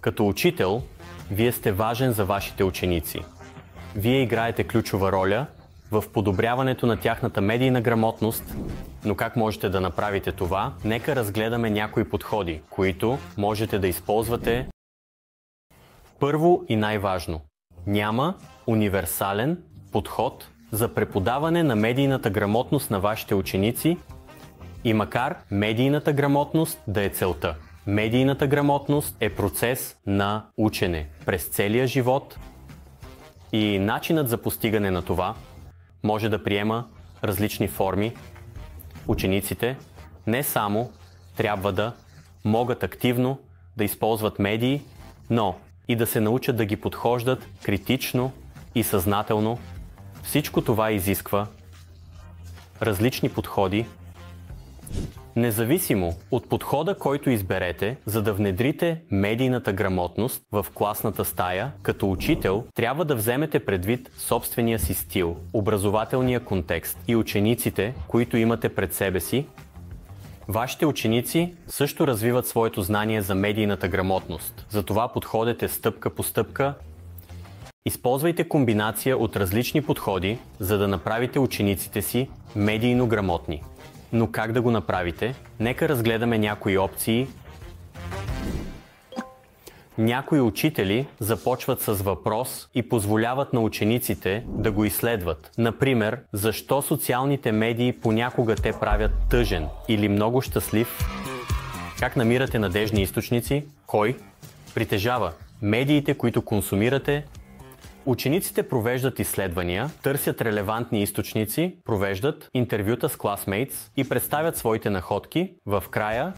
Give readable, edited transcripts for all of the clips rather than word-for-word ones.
Като учител, вие сте важен за вашите ученици. Вие играете ключова роля в подобряването на тяхната медийна грамотност, но как можете да направите това? Нека разгледаме някои подходи, които можете да използвате. Първо и най-важно. Няма универсален подход за преподаване на медийната грамотност на вашите ученици и макар медийната грамотност да е целта. Медийната грамотност е процес на учене през целия живот и начинът за постигане на това може да приема различни форми. Учениците не само трябва да могат активно да използват медии, но и да се научат да ги подхождат критично и съзнателно. Всичко това изисква различни подходи. Независимо от подхода, който изберете, за да внедрите медийната грамотност в класната стая, като учител, трябва да вземете предвид собствения си стил, образователния контекст и учениците, които имате пред себе си. Вашите ученици също развиват своето знание за медийната грамотност. Затова подходете стъпка по стъпка. Използвайте комбинация от различни подходи, за да направите учениците си медийно грамотни. Но как да го направите? Нека разгледаме някои опции. Някои учители започват с въпрос и позволяват на учениците да го изследват. Например, защо социалните медии понякога те правят тъжен или много щастлив? Как намирате надежни източници? Кой притежава медиите, които консумирате? Учениците провеждат изследвания, търсят релевантни източници, провеждат интервюта с класмейтс и представят своите находки. В края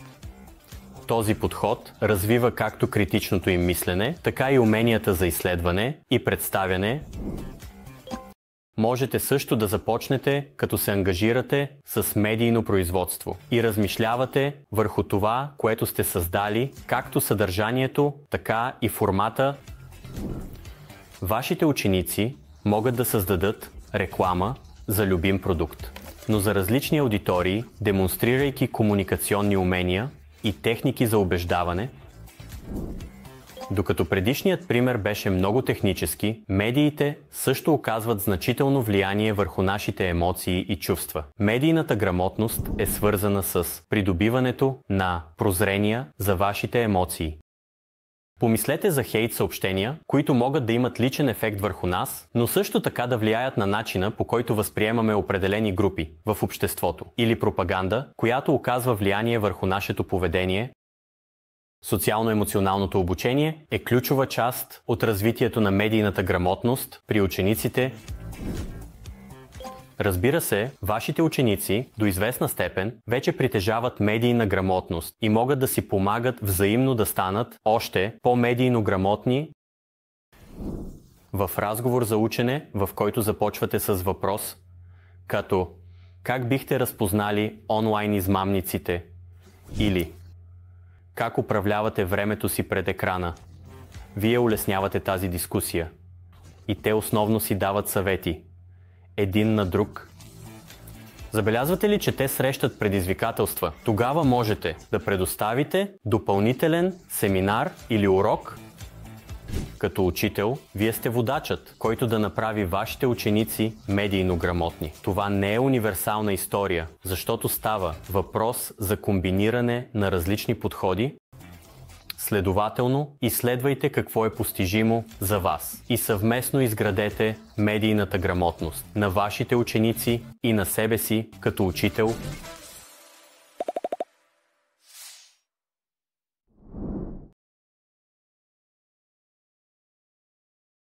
този подход развива както критичното им мислене, така и уменията за изследване и представяне. Можете също да започнете, като се ангажирате с медийно производство и размишлявате върху това, което сте създали, както съдържанието, така и формата. Вашите ученици могат да създадат реклама за любим продукт, но за различни аудитории, демонстрирайки комуникационни умения и техники за убеждаване. Докато предишният пример беше много технически, медиите също оказват значително влияние върху нашите емоции и чувства. Медийната грамотност е свързана с придобиването на прозрения за вашите емоции. Помислете за хейт съобщения, които могат да имат личен ефект върху нас, но също така да влияят на начина, по който възприемаме определени групи в обществото, или пропаганда, която оказва влияние върху нашето поведение. Социално-емоционалното обучение е ключова част от развитието на медийната грамотност при учениците. Разбира се, вашите ученици до известна степен вече притежават медийна грамотност и могат да си помагат взаимно да станат още по-медийно грамотни. В разговор за учене, в който започвате с въпрос, като как бихте разпознали онлайн измамниците или как управлявате времето си пред екрана, вие улеснявате тази дискусия и те основно си дават съвети един на друг. Забелязвате ли, че те срещат предизвикателства? Тогава можете да предоставите допълнителен семинар или урок. Като учител, вие сте водачът, който да направи вашите ученици медийно грамотни. Това не е универсална история, защото става въпрос за комбиниране на различни подходи. Следователно, изследвайте какво е постижимо за вас и съвместно изградете медийната грамотност на вашите ученици и на себе си като учител.